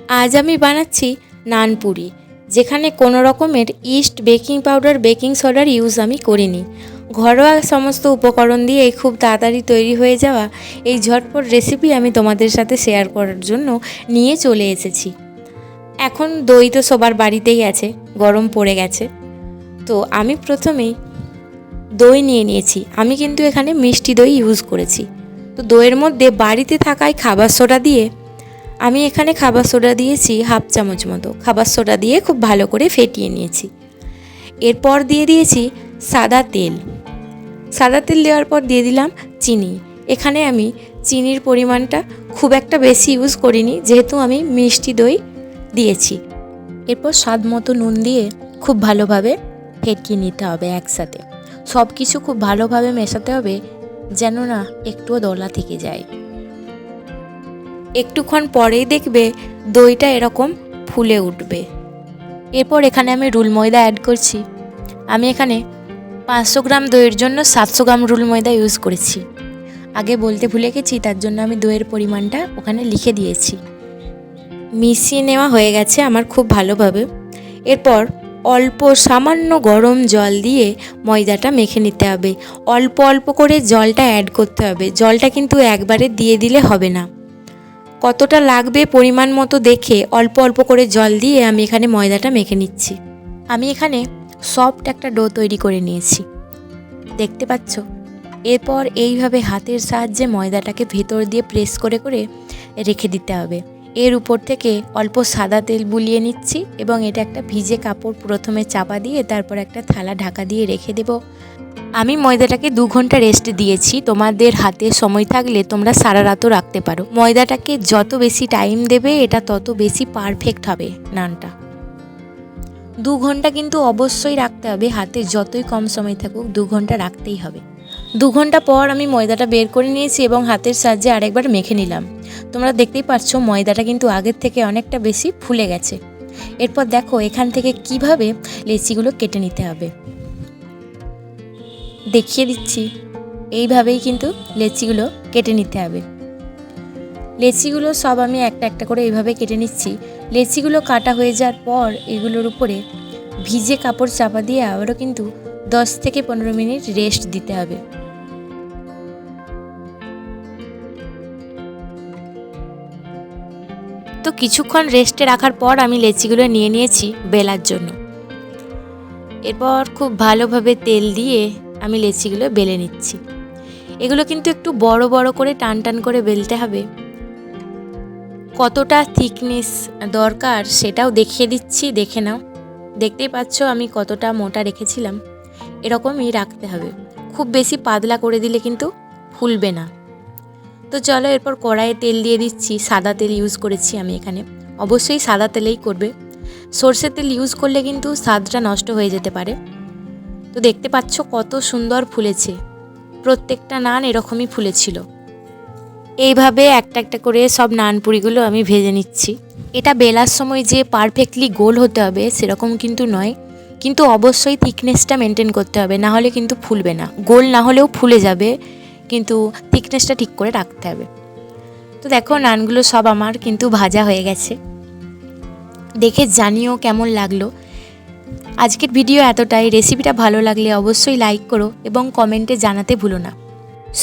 আজ আমি বানাচ্ছি নানপুরি, যেখানে কোনো রকমের ইস্ট, বেকিং পাউডার, বেকিং সোডার ইউজ আমি করিনি। ঘরোয়া সমস্ত উপকরণ দিয়ে খুব তাড়াতাড়ি তৈরি হয়ে যাওয়া এই ঝটপট রেসিপি আমি তোমাদের সাথে শেয়ার করার জন্য নিয়ে চলে এসেছি। এখন দই তো সবার বাড়িতেই আছে, গরম পড়ে গেছে। তো আমি প্রথমেই দই নিয়ে নিয়েছি। আমি কিন্তু এখানে মিষ্টি দই ইউজ করেছি। তো দইয়ের মধ্যে বাড়িতে থাকায় খাবার সোডা দিয়ে আমি এখানে খাবার সোডা দিয়েছি হাফ চামচ মতো। খাবার সোডা দিয়ে খুব ভালো করে ফেটিয়ে নিয়েছি। এরপর দিয়ে দিয়েছি সাদা তেল। সাদা তেল দেওয়ার পর দিয়ে দিলাম চিনি। এখানে আমি চিনির পরিমাণটা খুব একটা বেশি ইউজ করিনি, যেহেতু আমি মিষ্টি দই দিয়েছি। এরপর স্বাদ মতো নুন দিয়ে খুব ভালোভাবে ফেটিয়ে নিতে হবে একসাথে। সব কিছু খুব ভালোভাবে মেশাতে হবে, যেন না একটুও দলা থেকে যায়। একটুক্ষণ পরেই দেখবে দইটা এরকম ফুলে উঠবে। এরপর এখানে আমি রুল ময়দা অ্যাড করছি। আমি এখানে 500 গ্রাম দইয়ের জন্য 700 গ্রাম রুল ময়দা ইউজ করেছি। আগে বলতে ভুলে গেছি, তার জন্য আমি দইয়ের পরিমাণটা ওখানে লিখে দিয়েছি। মিশিয়ে নেওয়া হয়ে গেছে আমার খুব ভালোভাবে। এরপর অল্প সামান্য গরম জল দিয়ে ময়দাটা মেখে নিতে হবে। অল্প অল্প করে জলটা অ্যাড করতে হবে। জলটা কিন্তু একবারে দিয়ে দিলে হবে না। কতটা লাগবে পরিমাণ মতো দেখে অল্প অল্প করে জল দিয়ে আমি এখানে ময়দাটা মেখে নিচ্ছি। আমি এখানে সফট একটা ডো তৈরি করে নিয়েছি, দেখতে পাচ্ছ। এরপর এইভাবে হাতের সাহায্যে ময়দাটাকে ভেতর দিয়ে প্রেস করে করে রেখে দিতে হবে। এর উপর থেকে অল্প সাদা তেল বুলিয়ে নিচ্ছি এবং এটা একটা ভিজে কাপড় প্রথমে চাপা দিয়ে তারপর একটা থালা ঢাকা দিয়ে রেখে দেব। আমি ময়দাটাকে 2 ঘন্টা রেস্ট দিয়েছি। তোমাদের হাতে সময় থাকলে তোমরা সারা রাতও রাখতে পারো। ময়দাটাকে যত বেশি টাইম দেবে এটা তত বেশি পারফেক্ট হবে নানটা। 2 ঘন্টা কিন্তু অবশ্যই রাখতে হবে। হাতে যতই কম সময় থাকুক 2 ঘন্টা রাখতেই হবে। 2 ঘন্টা পর আমি ময়দাটা বের করে নিয়েছি এবং হাতের সাহায্যে আরেকবার মেখে নিলাম। তোমরা দেখতেই পাচ্ছ ময়দাটা কিন্তু আগের থেকে অনেকটা বেশি ফুলে গেছে। এরপর দেখো এখান থেকে কিভাবে লেচিগুলো কেটে নিতে হবে দেখিয়ে দিচ্ছি। এইভাবেই কিন্তু লেচিগুলো কেটে নিতে হবে। লেচিগুলো সব আমি একটা একটা করে এইভাবে কেটে নিচ্ছি। লেচিগুলো কাটা হয়ে যাওয়ার পর এগুলোর উপরে ভিজে কাপড় চাপা দিয়ে আবারও কিন্তু 10 থেকে 15 মিনিট রেস্ট দিতে হবে। তো কিছুক্ষণ রেস্টে রাখার পর আমি লেচিগুলো নিয়ে নিয়েছি বেলার জন্য। এরপর খুব ভালোভাবে তেল দিয়ে আমি লেচিগুলো বেলে নিচ্ছি। এগুলো কিন্তু একটু বড় বড় করে টান টান করে বেলতে হবে। কতটা থিকনেস দরকার সেটাও দেখিয়ে দিচ্ছি, দেখে নাও। দেখতেই পাচ্ছ আমি কতটা মোটা রেখেছিলাম। এরকমই রাখতে হবে। খুব বেশি পাতলা করে দিলে কিন্তু ফুলবে না। তো চলো এরপর কড়াইয়ে তেল দিয়ে দিচ্ছি। সাদা তেল ইউজ করেছি আমি এখানে। অবশ্যই সাদা তেলেই করবে। সরষের তেল ইউজ করলে কিন্তু স্বাদটা নষ্ট হয়ে যেতে পারে। তো দেখতে পাচ্ছ কত সুন্দর ফুলেছে। প্রত্যেকটা নান এরকমই ফুলেছিল। এইভাবে একটা একটা করে সব নানপুরিগুলো আমি ভেজে নিচ্ছি। এটা বেলার সময় যে পারফেক্টলি গোল হতে হবে সেরকম কিন্তু নয়, কিন্তু অবশ্যই থিকনেসটা মেনটেন করতে হবে, না হলে কিন্তু ফুলবে না। গোল না হলেও ফুলে যাবে, কিন্তু থিকনেসটা ঠিক করে রাখতে হবে। তো দেখো নানগুলো সব আমার কিন্তু ভাজা হয়ে গেছে। দেখে জানিও কেমন লাগলো। আজকের ভিডিও এতটাই। রেসিপিটা ভালো লাগলে অবশ্যই লাইক করো এবং কমেন্টে জানাতে ভুলো না।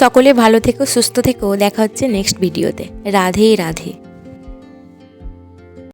সকলে ভালো থেকো, সুস্থ থেকো। দেখা হচ্ছে নেক্সট ভিডিওতে। রাধে রাধে।